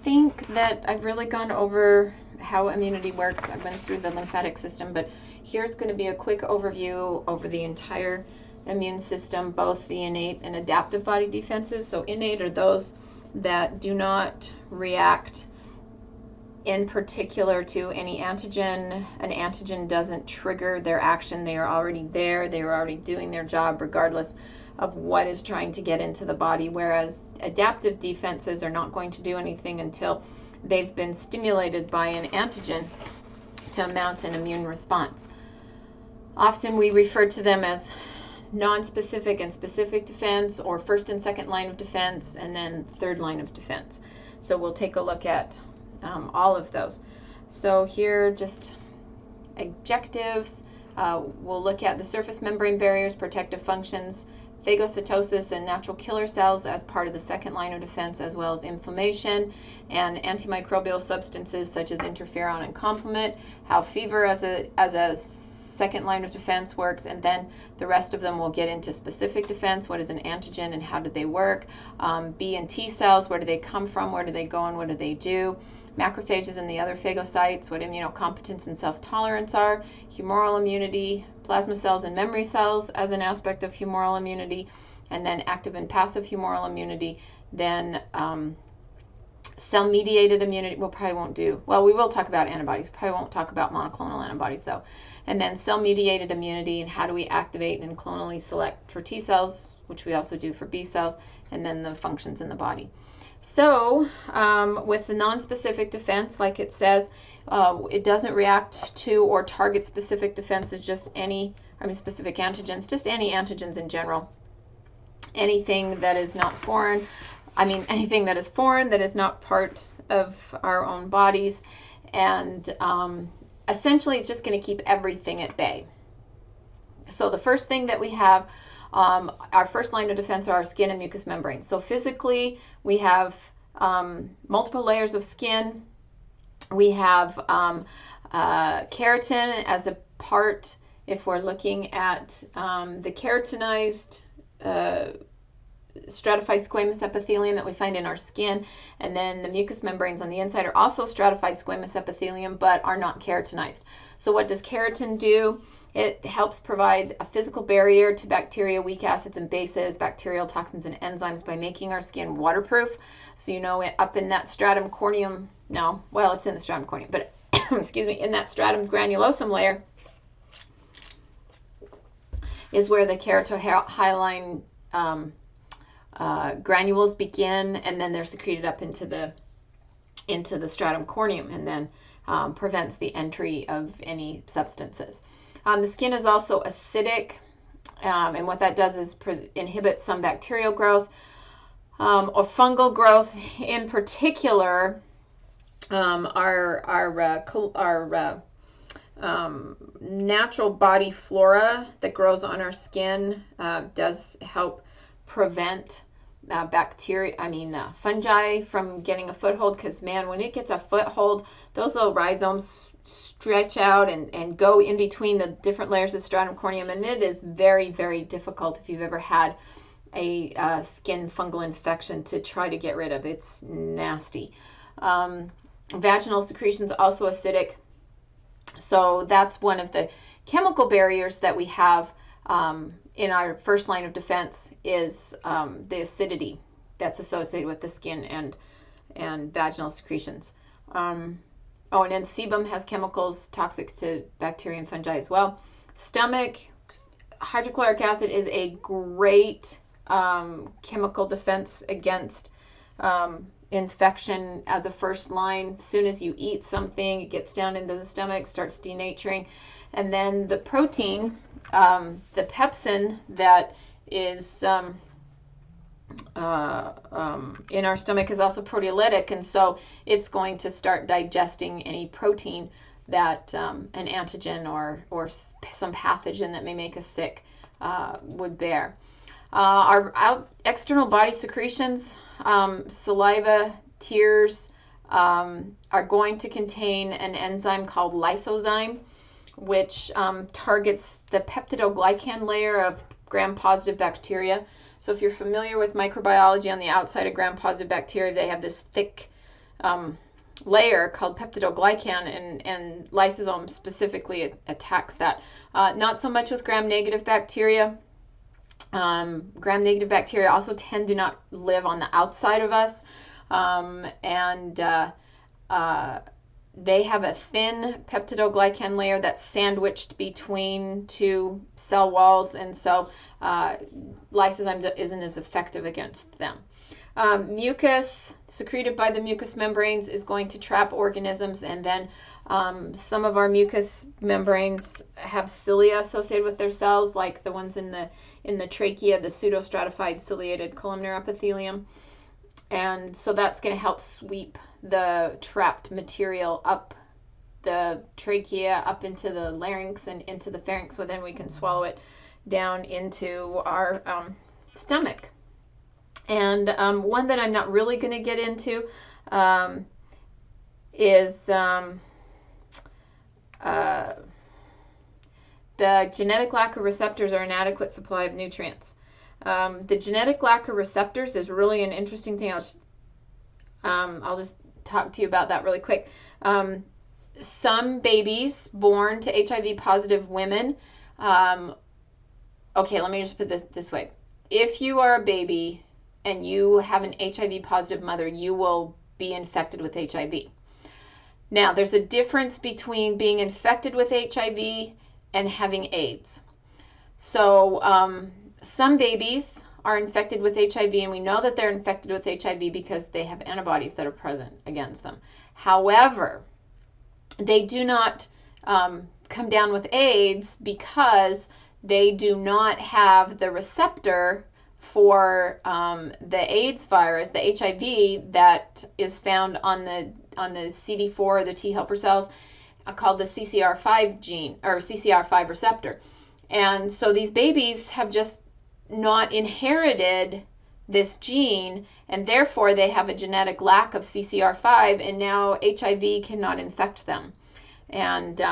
think that I've really gone over how immunity works. I've been through the lymphatic system, but here's going to be a quick overview over the entire immune system, both the innate and adaptive body defenses. So innate are those that do not react in particular to any antigen. An antigen doesn't trigger their action. They are already there. They are already doing their job regardless of what is trying to get into the body, whereas adaptive defenses are not going to do anything until they've been stimulated by an antigen to mount an immune response. Often we refer to them as non-specific and specific defense, or first and second line of defense, and then third line of defense. So we'll take a look at all of those. So here, just objectives. We'll look at the surface membrane barriers, protective functions, phagocytosis and natural killer cells as part of the second line of defense, as well as inflammation and antimicrobial substances such as interferon and complement, how fever as a second line of defense works, and then the rest of them will get into specific defense. What is an antigen and how do they work? B and T cells, where do they come from, where do they go, and what do they do? Macrophages and the other phagocytes, what immunocompetence and self-tolerance are, humoral immunity, plasma cells and memory cells as an aspect of humoral immunity, and then active and passive humoral immunity. Then cell-mediated immunity, we will talk about antibodies. We probably won't talk about monoclonal antibodies though. And then cell-mediated immunity, and how do we activate and clonally select for T cells, which we also do for B cells, and then the functions in the body. So with the non-specific defense, like it says, it doesn't react to or target specific defenses, specific antigens, just any antigens in general. Anything that is not foreign, anything that is foreign, that is not part of our own bodies, and essentially it's just going to keep everything at bay. So the first thing that we have, our first line of defense, are our skin and mucous membranes. So physically, we have multiple layers of skin. We have keratin as a part, if we're looking at the keratinized stratified squamous epithelium that we find in our skin, and then the mucous membranes on the inside are also stratified squamous epithelium but are not keratinized. So what does keratin do? It helps provide a physical barrier to bacteria, weak acids and bases, bacterial toxins and enzymes by making our skin waterproof. So up in that stratum corneum, it's in the stratum corneum, but excuse me, in that stratum granulosum layer is where the keratohyaline granules begin, and then they're secreted up into the stratum corneum, and then prevents the entry of any substances. The skin is also acidic, and what that does is inhibit some bacterial growth or fungal growth. In particular, our natural body flora that grows on our skin does help prevent fungi from getting a foothold, because when it gets a foothold, those little rhizomes stretch out and go in between the different layers of stratum corneum, and it is very, very difficult if you've ever had a skin fungal infection to try to get rid of. It's nasty. Vaginal secretions also acidic, so that's one of the chemical barriers that we have in our first line of defense, is the acidity that's associated with the skin and vaginal secretions. And then sebum has chemicals toxic to bacteria and fungi as well. Stomach, hydrochloric acid is a great chemical defense against infection as a first line. As soon as you eat something, it gets down into the stomach, starts denaturing. And then the protein, the pepsin that is in our stomach, is also proteolytic, and so it's going to start digesting any protein that an antigen or some pathogen that may make us sick would bear. Our external body secretions, saliva, tears, are going to contain an enzyme called lysozyme, which targets the peptidoglycan layer of gram-positive bacteria. So if you're familiar with microbiology, on the outside of gram-positive bacteria, they have this thick layer called peptidoglycan, and lysosome specifically attacks that. Not so much with gram-negative bacteria. Gram-negative bacteria also tend to not live on the outside of us, and they have a thin peptidoglycan layer that's sandwiched between two cell walls, and so lysozyme isn't as effective against them. Mucus secreted by the mucous membranes is going to trap organisms, and then some of our mucous membranes have cilia associated with their cells, like the ones in the trachea, the pseudostratified ciliated columnar epithelium. And so that's going to help sweep the trapped material up the trachea, up into the larynx and into the pharynx, where then we can swallow it down into our stomach. And one that I'm not really going to get into is the genetic lack of receptors or inadequate supply of nutrients. The genetic lack of receptors is really an interesting thing. I'll just talk to you about that really quick. Some babies born to HIV positive women, okay, let me just put this way. If you are a baby and you have an HIV positive mother, you will be infected with HIV. Now, there's a difference between being infected with HIV and having AIDS. So some babies are infected with HIV, and we know that they're infected with HIV because they have antibodies that are present against them. However, they do not come down with AIDS because they do not have the receptor for the AIDS virus, the HIV, that is found on the CD4 or the T helper cells, called the CCR5 gene or CCR5 receptor. And so these babies have just not inherited this gene, and therefore they have a genetic lack of CCR5, and now HIV cannot infect them. And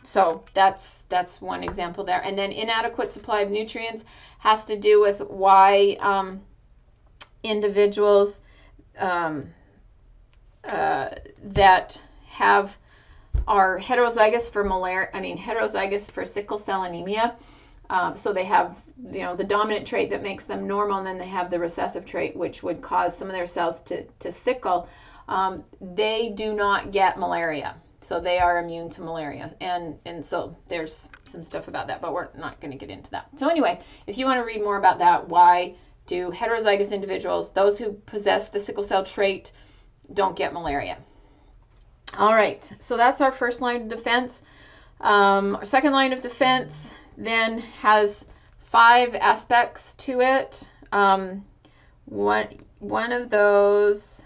so that's one example there. And then inadequate supply of nutrients has to do with why individuals that are heterozygous for heterozygous for sickle cell anemia. So they have, the dominant trait that makes them normal, and then they have the recessive trait, which would cause some of their cells to sickle. They do not get malaria. So they are immune to malaria. And so there's some stuff about that, but we're not going to get into that. So anyway, if you want to read more about that, why do heterozygous individuals, those who possess the sickle cell trait, don't get malaria? All right, so that's our first line of defense. Our second line of defense then has 5 aspects to it. One of those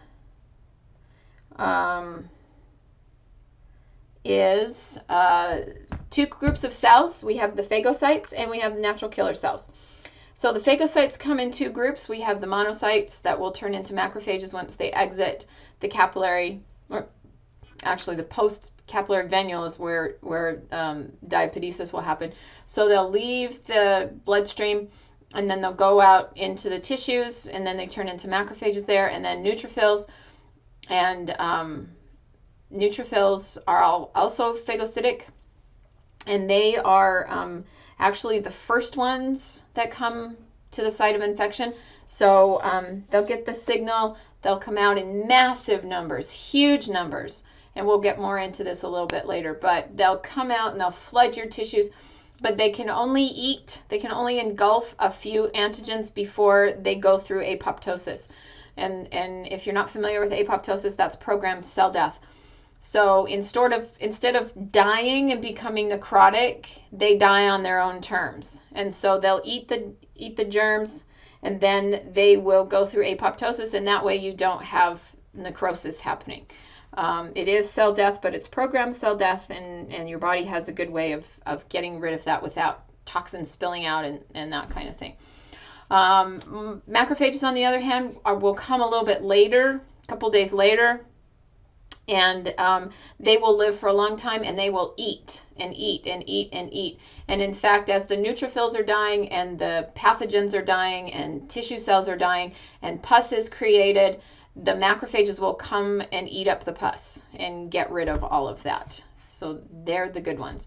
is 2 groups of cells. We have the phagocytes and we have the natural killer cells. So the phagocytes come in 2 groups. We have the monocytes that will turn into macrophages once they exit the capillary, or actually the post-capillary venule is where diapedesis will happen. So they'll leave the bloodstream, and then they'll go out into the tissues, and then they turn into macrophages there, and then neutrophils. And neutrophils are also phagocytic, and they are actually the first ones that come to the site of infection. So they'll get the signal, they'll come out in massive numbers, huge numbers, and we'll get more into this a little bit later, but they'll come out and they'll flood your tissues, but they can only engulf a few antigens before they go through apoptosis. And if you're not familiar with apoptosis, that's programmed cell death. So instead of dying and becoming necrotic, they die on their own terms. And so they'll eat the germs, and then they will go through apoptosis, and that way you don't have necrosis happening. It is cell death, but it's programmed cell death, and your body has a good way of getting rid of that without toxins spilling out and that kind of thing. Macrophages, on the other hand, will come a little bit later, a couple days later, and they will live for a long time, and they will eat and eat and eat and eat. And in fact, as the neutrophils are dying and the pathogens are dying and tissue cells are dying and pus is created, the macrophages will come and eat up the pus and get rid of all of that. So they're the good ones.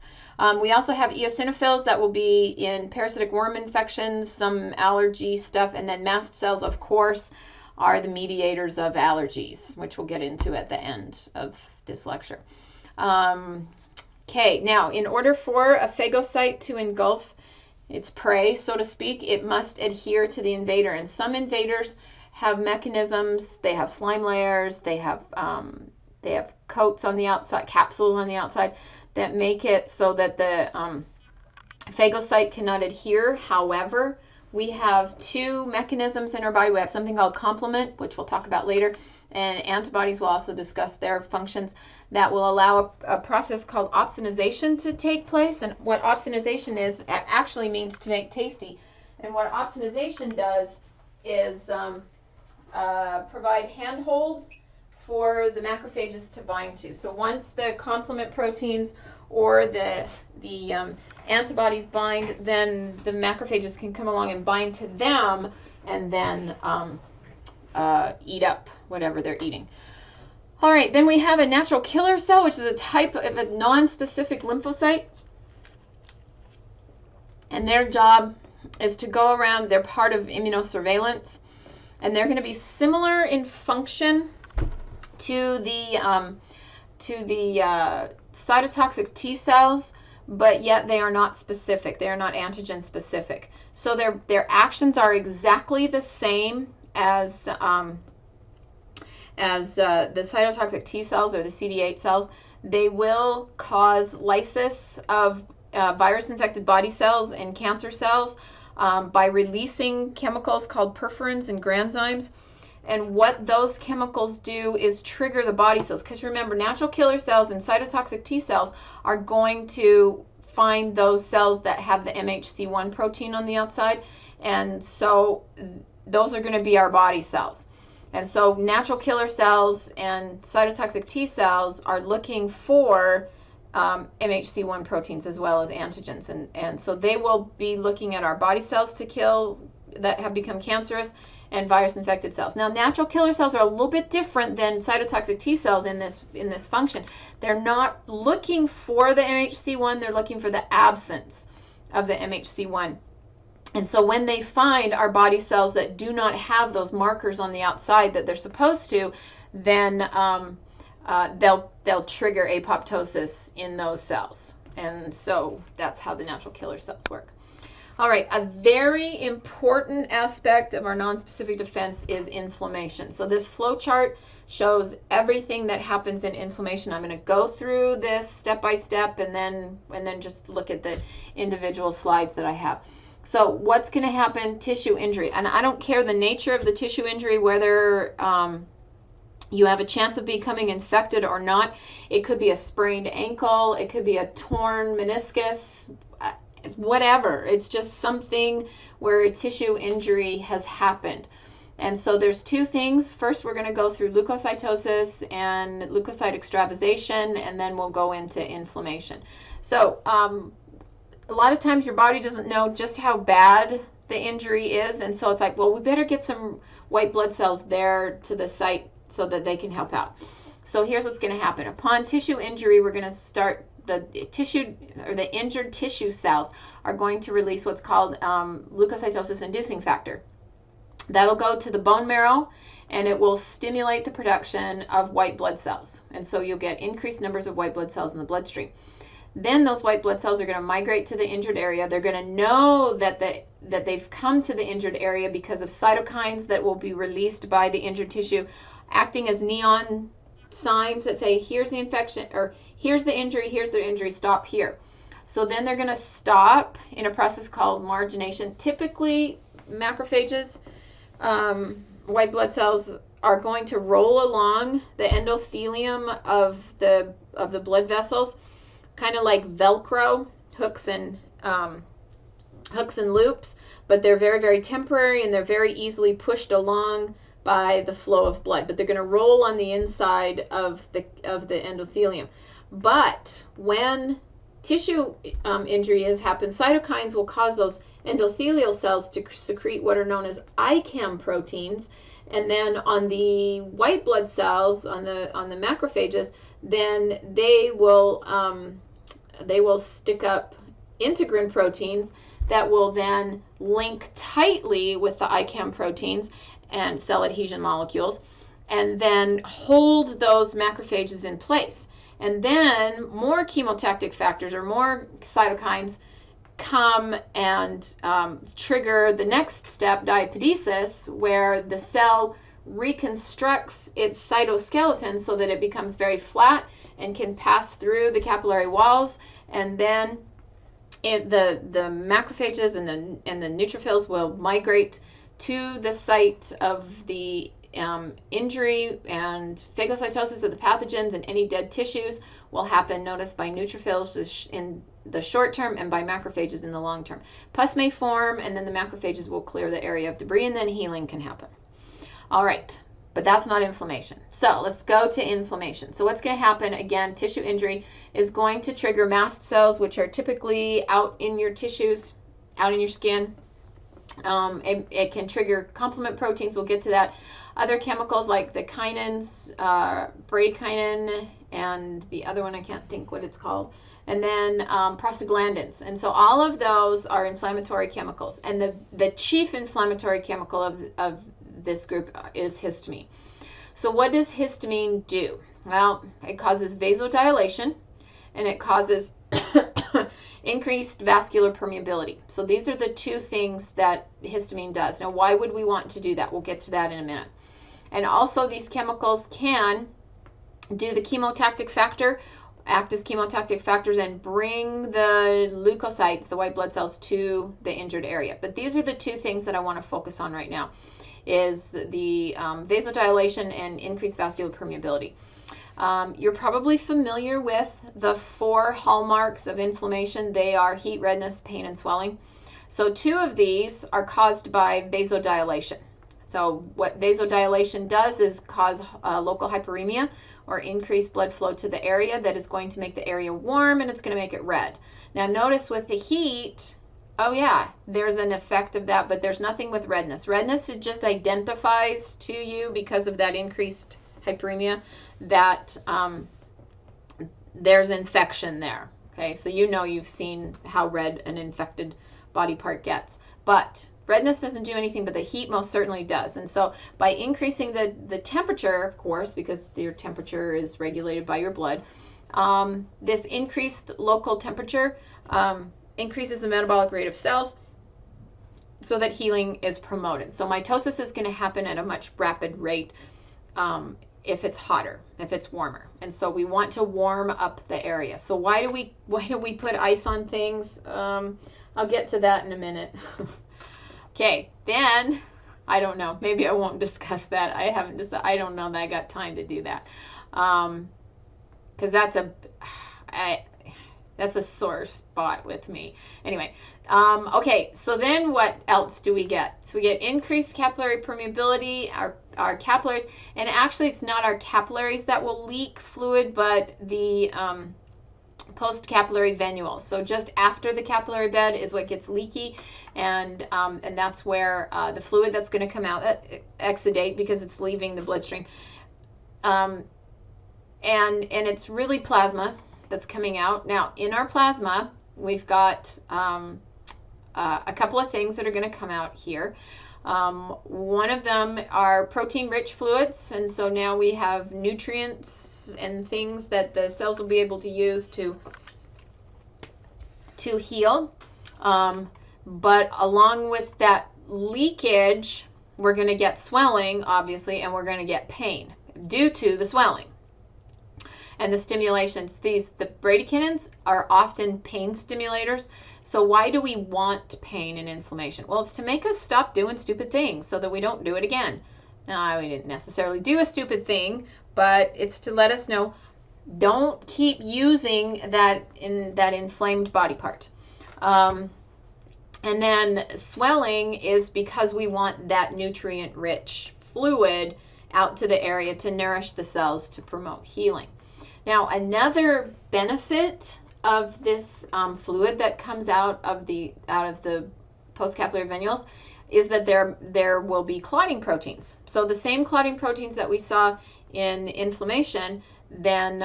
We also have eosinophils that will be in parasitic worm infections, some allergy stuff, and then mast cells, of course, are the mediators of allergies, which we'll get into at the end of this lecture. Okay, now in order for a phagocyte to engulf its prey, so to speak, it must adhere to the invader. And some invaders have mechanisms, they have slime layers, they have coats on the outside, capsules on the outside, that make it so that the phagocyte cannot adhere. However, we have two mechanisms in our body. We have something called complement, which we'll talk about later, and antibodies will also discuss their functions that will allow a process called opsonization to take place. And what opsonization is, actually means to make tasty. And what opsonization does is provide handholds for the macrophages to bind to. So once the complement proteins or the antibodies bind, then the macrophages can come along and bind to them and then eat up whatever they're eating. All right, then we have a natural killer cell, which is a type of a non-specific lymphocyte. And their job is to go around, they're part of immunosurveillance, and they're going to be similar in function to the cytotoxic T cells, but yet they are not specific. They are not antigen specific. So their actions are exactly the same as the cytotoxic T cells or the CD8 cells. They will cause lysis of virus-infected body cells and cancer cells by releasing chemicals called perforins and granzymes. And what those chemicals do is trigger the body cells. Because remember, natural killer cells and cytotoxic T cells are going to find those cells that have the MHC1 protein on the outside. And so those are going to be our body cells. And so natural killer cells and cytotoxic T cells are looking for MHC1 proteins as well as antigens. And so they will be looking at our body cells to kill that have become cancerous and virus-infected cells. Now, natural killer cells are a little bit different than cytotoxic T cells in this function. They're not looking for the MHC1, they're looking for the absence of the MHC1. And so when they find our body cells that do not have those markers on the outside that they're supposed to, then they'll trigger apoptosis in those cells. And so that's how the natural killer cells work. All right, a very important aspect of our nonspecific defense is inflammation. So this flow chart shows everything that happens in inflammation. I'm going to go through this step by step and then just look at the individual slides that I have. So what's going to happen? Tissue injury. And I don't care the nature of the tissue injury, whether you have a chance of becoming infected or not. It could be a sprained ankle. It could be a torn meniscus. Whatever. It's just something where a tissue injury has happened. And so there's two things. First, we're going to go through leukocytosis and leukocyte extravasation, and then we'll go into inflammation. So a lot of times your body doesn't know just how bad the injury is, and so it's like, well, we better get some white blood cells there to the site so that they can help out. So here's what's going to happen. Upon tissue injury, we're going to start the tissue, or the injured tissue cells are going to release what's called leukocytosis inducing factor. That'll go to the bone marrow and it will stimulate the production of white blood cells. And so you'll get increased numbers of white blood cells in the bloodstream. Then those white blood cells are going to migrate to the injured area. They're going to know that they've come to the injured area because of cytokines that will be released by the injured tissue, acting as neon signs that say, here's the infection, or here's the injury, stop here. So then they're going to stop in a process called margination. Typically, macrophages, white blood cells, are going to roll along the endothelium of the blood vessels, kind of like Velcro, hooks and loops, but they're very, very temporary and they're very easily pushed along by the flow of blood. But they're going to roll on the inside of the endothelium. But when tissue injury has happened, cytokines will cause those endothelial cells to secrete what are known as ICAM proteins, And then on the white blood cells, on the macrophages, then they will stick up integrin proteins that will then link tightly with the ICAM proteins and cell adhesion molecules, and then hold those macrophages in place. And then more chemotactic factors or more cytokines come and trigger the next step, diapedesis, where the cell reconstructs its cytoskeleton so that it becomes very flat and can pass through the capillary walls, and then the macrophages and the neutrophils will migrate to the site of the injury, and phagocytosis of the pathogens and any dead tissues will happen, notice, by neutrophils in the short term and by macrophages in the long term. Pus may form, and then the macrophages will clear the area of debris, and then healing can happen. All right, but that's not inflammation. So let's go to inflammation. So what's going to happen, again, tissue injury is going to trigger mast cells, which are typically out in your tissues, out in your skin. It can trigger complement proteins. We'll get to that. Other chemicals like the kinins, bradykinin, and the other one I can't think what it's called, and then prostaglandins. And so all of those are inflammatory chemicals. And the chief inflammatory chemical of this group is histamine. So what does histamine do? Well, it causes vasodilation, and it causes increased vascular permeability. So these are the two things that histamine does. Now, why would we want to do that? We'll get to that in a minute. And also, these chemicals can do the chemotactic factor, act as chemotactic factors, and bring the leukocytes, the white blood cells, to the injured area. But these are the two things that I want to focus on right now, is the vasodilation and increased vascular permeability. You're probably familiar with the 4 hallmarks of inflammation. They are heat, redness, pain, and swelling. So 2 of these are caused by vasodilation. So what vasodilation does is cause local hyperemia, or increased blood flow to the area that is going to make the area warm, and it's going to make it red. Now notice with the heat, oh yeah, there's an effect of that, but there's nothing with redness. Redness, it just identifies to you, because of that increased hyperemia, that there's infection there. Okay, so you know, you've seen how red an infected body part gets. But redness doesn't do anything, but the heat most certainly does. And so by increasing the temperature, of course, because your temperature is regulated by your blood, this increased local temperature increases the metabolic rate of cells so that healing is promoted. So mitosis is going to happen at a much rapid rate if it's hotter, if it's warmer. And so we want to warm up the area. So why do we put ice on things? I'll get to that in a minute. Okay, then I don't know. Maybe I won't discuss that. I haven't decided. I don't know that I got time to do that, because that's a sore spot with me. Anyway, okay, so then what else do we get? So we get increased capillary permeability, our capillaries, and actually it's not our capillaries that will leak fluid, but the post-capillary venules. So just after the capillary bed is what gets leaky, and that's where the fluid that's going to come out, exudate, because it's leaving the bloodstream. And it's really plasma that's coming out. Now, in our plasma, we've got a couple of things that are going to come out here. One of them are protein-rich fluids, and so now we have nutrients and things that the cells will be able to use to heal. But along with that leakage, we're going to get swelling, obviously, and we're going to get pain due to the swelling and the stimulations. The bradykinins are often pain stimulators. So why do we want pain and inflammation? Well, it's to make us stop doing stupid things so that we don't do it again. Now, we didn't necessarily do a stupid thing, but it's to let us know, don't keep using that inflamed body part. And then swelling is because we want that nutrient-rich fluid out to the area to nourish the cells to promote healing. Now, another benefit of this fluid that comes out of the postcapillary venules is that there will be clotting proteins. So the same clotting proteins that we saw in inflammation, then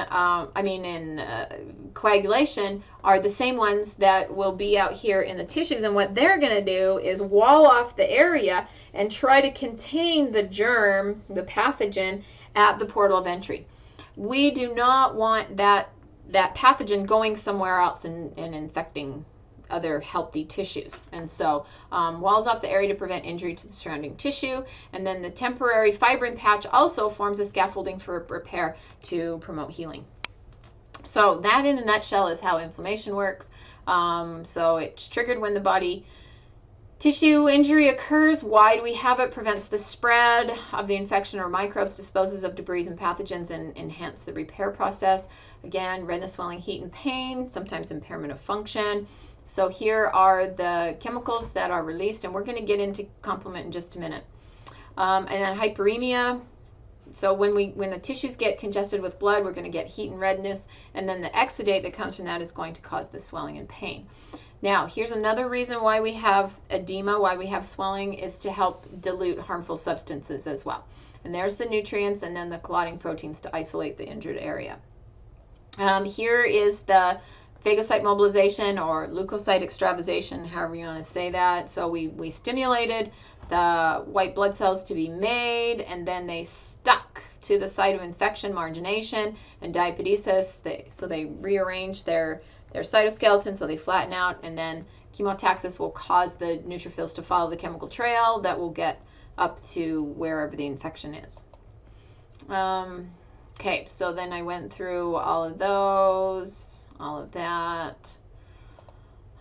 in coagulation, are the same ones that will be out here in the tissues. And what they're going to do is wall off the area and try to contain the germ, the pathogen, at the portal of entry. We do not want that pathogen going somewhere else and infecting other healthy tissues. And so walls off the area to prevent injury to the surrounding tissue. And then the temporary fibrin patch also forms a scaffolding for repair to promote healing. So that in a nutshell is how inflammation works. So it's triggered when the body tissue injury occurs. Why do we have it? Prevents the spread of the infection or microbes, disposes of debris and pathogens, and enhance the repair process. Again, redness, swelling, heat, and pain, sometimes impairment of function. So here are the chemicals that are released, and we're going to get into complement in just a minute. And then hyperemia. So when the tissues get congested with blood, we're going to get heat and redness, and then the exudate that comes from that is going to cause the swelling and pain. Now, here's another reason why we have edema, why we have swelling, is to help dilute harmful substances as well. And there's the nutrients and then the clotting proteins to isolate the injured area. Here is the phagocyte mobilization or leukocyte extravasation, however you want to say that. So we stimulated the white blood cells to be made, and then they stuck to the site of infection, margination, and diapedesis. So they rearrange their cytoskeleton, so they flatten out, and then chemotaxis will cause the neutrophils to follow the chemical trail that will get up to wherever the infection is. Okay, so then I went through all of those, all of that,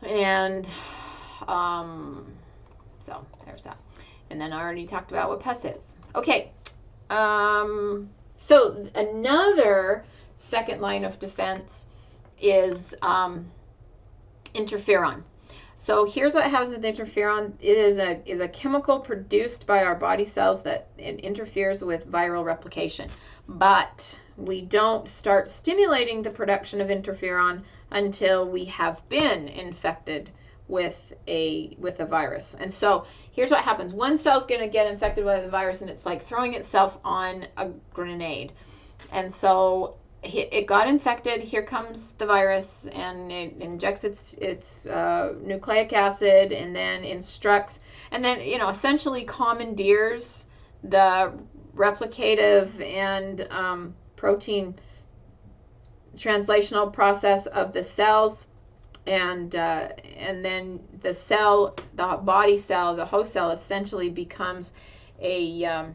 and so there's that. And then I already talked about what pus is. Okay, so another second line of defense is interferon. So here's what happens with interferon. It is a chemical produced by our body cells that it interferes with viral replication. But we don't start stimulating the production of interferon until we have been infected with a virus. And so here's what happens. One cell's going to get infected by the virus, and it's like throwing itself on a grenade. And so it got infected. Here comes the virus, and it injects its nucleic acid, and then instructs, and then essentially commandeers the replicative and protein translational process of the cells, and then the cell, the body cell, the host cell, essentially becomes a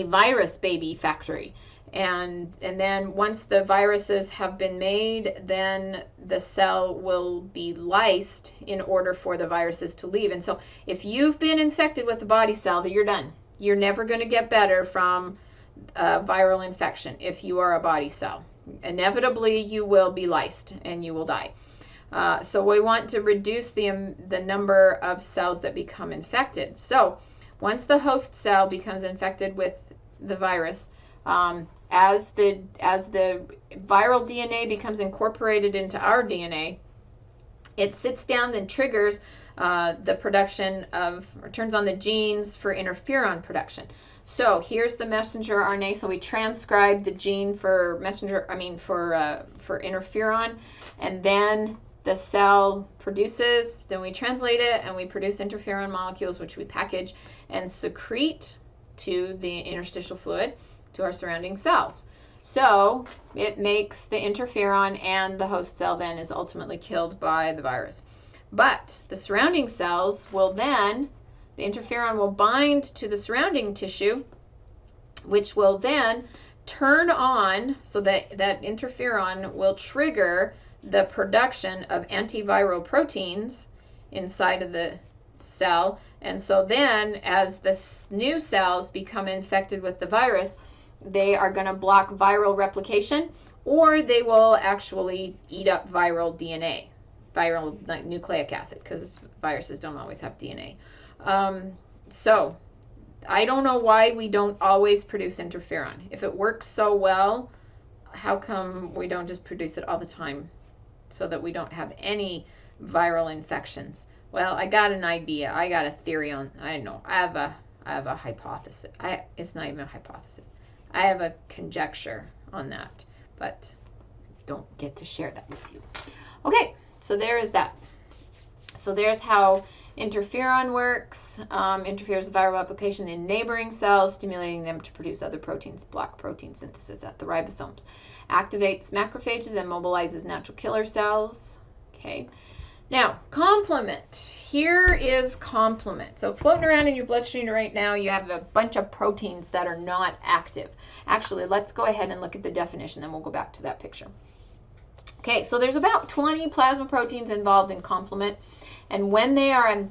virus baby factory. And then once the viruses have been made, then the cell will be lysed in order for the viruses to leave. And so if you've been infected with the body cell, you're done. You're never going to get better from viral infection if you are a body cell. Inevitably, you will be lysed and you will die. So we want to reduce the number of cells that become infected. So once the host cell becomes infected with the virus, as the viral DNA becomes incorporated into our DNA, it sits down and triggers the production of, or turns on the genes for interferon production. So here's the messenger RNA. So we transcribe the gene for for interferon, and then the cell produces, then we translate it, and we produce interferon molecules, which we package and secrete to the interstitial fluid, to our surrounding cells. So it makes the interferon, and the host cell then is ultimately killed by the virus. But the surrounding cells will then, the interferon will bind to the surrounding tissue, which will then turn on, so that interferon will trigger the production of antiviral proteins inside of the cell. And so then as the new cells become infected with the virus, they are going to block viral replication, or they will actually eat up viral DNA, viral nucleic acid, because viruses don't always have DNA. So I don't know why we don't always produce interferon. If it works so well, how come we don't just produce it all the time so that we don't have any viral infections? Well, I got an idea. I got a theory on, I don't know. I have a hypothesis. It's not even a hypothesis. I have a conjecture on that, but don't get to share that with you. Okay, so there is that. So there's how interferon works. Interferes with viral replication in neighboring cells, stimulating them to produce other proteins, block protein synthesis at the ribosomes. Activates macrophages and mobilizes natural killer cells. Okay. Now, complement. Here is complement. So floating around in your bloodstream right now, you have a bunch of proteins that are not active. Actually, let's go ahead and look at the definition, then we'll go back to that picture. Okay, so there's about 20 plasma proteins involved in complement, and when they are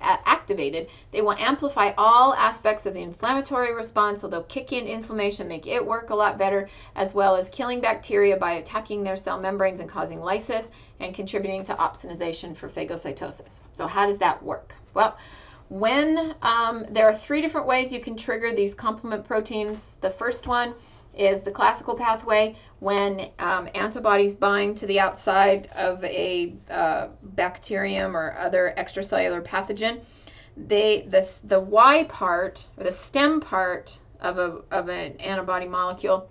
activated, they will amplify all aspects of the inflammatory response, so they'll kick in inflammation, make it work a lot better, as well as killing bacteria by attacking their cell membranes and causing lysis, and contributing to opsonization for phagocytosis. So how does that work? Well, when there are 3 different ways you can trigger these complement proteins. The first one is the classical pathway, when antibodies bind to the outside of a bacterium or other extracellular pathogen. The Y part, or the stem part of an antibody molecule,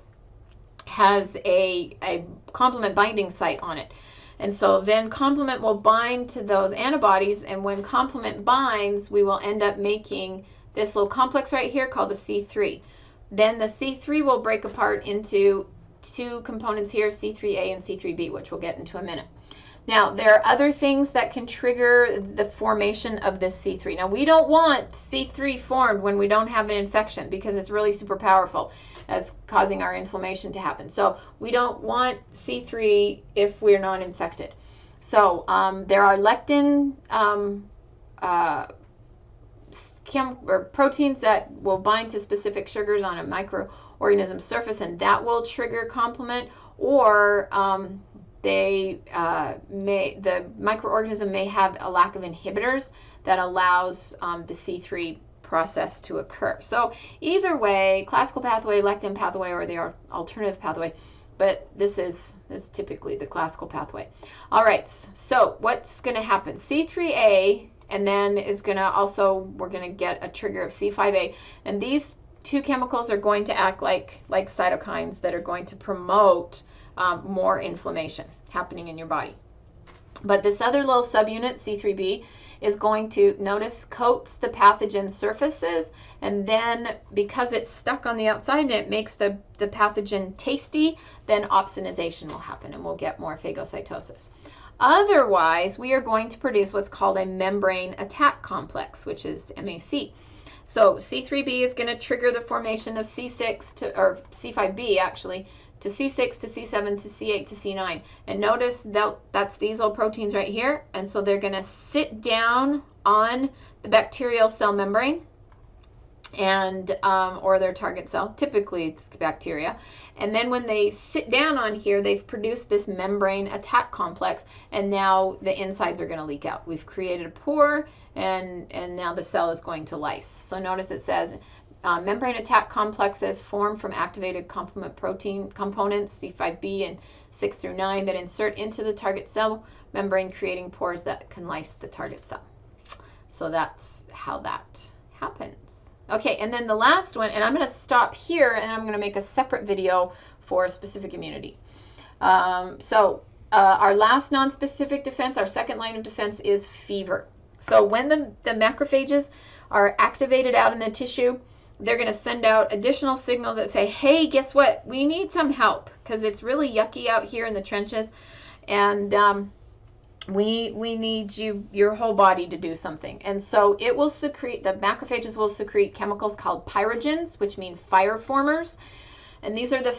has a complement binding site on it. And so then complement will bind to those antibodies, and when complement binds, we will end up making this little complex right here called a C3. Then the C3 will break apart into 2 components here, C3A and C3B, which we'll get into a minute. Now, there are other things that can trigger the formation of this C3. Now, we don't want C3 formed when we don't have an infection, because it's really super powerful as causing our inflammation to happen. So we don't want C3 if we're not infected. So there are lectin proteins that will bind to specific sugars on a microorganism surface, and that will trigger complement, or the microorganism may have a lack of inhibitors that allows the C3 process to occur. So either way, classical pathway, lectin pathway, or the alternative pathway, but this is typically the classical pathway. All right, so what's going to happen? C3A, and then is going to also, we're going to get a trigger of C5A, and these 2 chemicals are going to act like cytokines that are going to promote more inflammation happening in your body. But this other little subunit, C3B, is going to, notice, coats the pathogen surfaces, and then because it's stuck on the outside and it makes the pathogen tasty, then opsonization will happen and we'll get more phagocytosis. Otherwise, we are going to produce what's called a membrane attack complex, which is MAC. So C3B is going to trigger the formation of C6 or C5B actually, to C6 to C7 to C8 to C9. And notice that's these little proteins right here. And so they're going to sit down on the bacterial cell membrane, and or their target cell, typically it's bacteria, and then when they sit down on here, they've produced this membrane attack complex, and now the insides are going to leak out. We've created a pore, and now the cell is going to lyse. So notice it says membrane attack complexes form from activated complement protein components C5b and 6 through 9 that insert into the target cell membrane, creating pores that can lyse the target cell. So that's how that happens. Okay, and then the last one, and I'm going to stop here, and I'm going to make a separate video for specific immunity. Our last non-specific defense, our second line of defense, is fever. So when the macrophages are activated out in the tissue, they're going to send out additional signals that say, hey, guess what? We need some help because it's really yucky out here in the trenches, and we need your whole body to do something. And so it will secrete, the macrophages will secrete chemicals called pyrogens, which mean fire formers. And these are the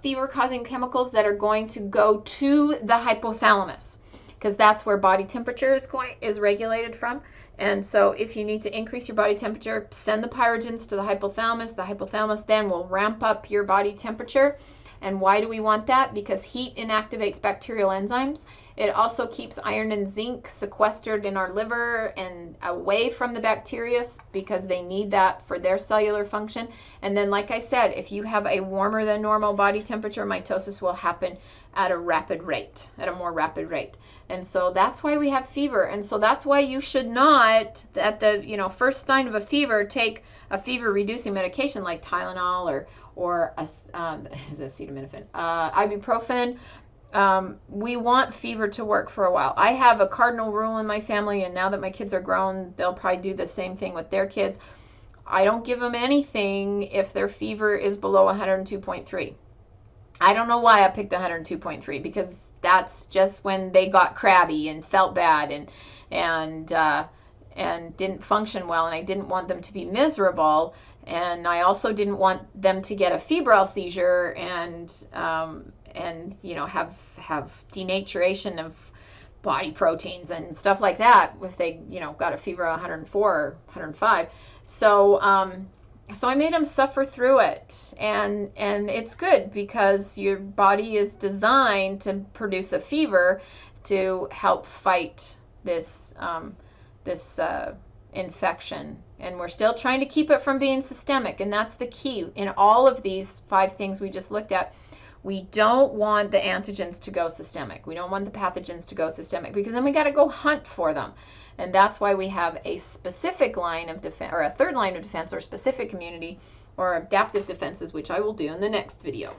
fever-causing chemicals that are going to go to the hypothalamus, because that's where body temperature is regulated from. And so if you need to increase your body temperature, send the pyrogens to the hypothalamus. The hypothalamus then will ramp up your body temperature. And why do we want that? Because heat inactivates bacterial enzymes. It also keeps iron and zinc sequestered in our liver and away from the bacteria because they need that for their cellular function. And then, like I said, if you have a warmer than normal body temperature, mitosis will happen at a rapid rate, at a more rapid rate. And so that's why we have fever. And so that's why you should not, at the first sign of a fever, take a fever reducing medication like Tylenol or acetaminophen, ibuprofen. We want fever to work for a while. I have a cardinal rule in my family, and now that my kids are grown, they'll probably do the same thing with their kids. I don't give them anything if their fever is below 102.3. I don't know why I picked 102.3, because that's just when they got crabby and felt bad and didn't function well, and I didn't want them to be miserable, and I also didn't want them to get a febrile seizure and have denaturation of body proteins and stuff like that if they got a fever of 104 or 105. So I made them suffer through it, and it's good because your body is designed to produce a fever to help fight this infection. And we're still trying to keep it from being systemic, and that's the key in all of these 5 things we just looked at. We don't want the antigens to go systemic. We don't want the pathogens to go systemic, because then we got to go hunt for them. And that's why we have a specific line of defense, or a third line of defense, or specific immunity, or adaptive defenses, which I will do in the next video.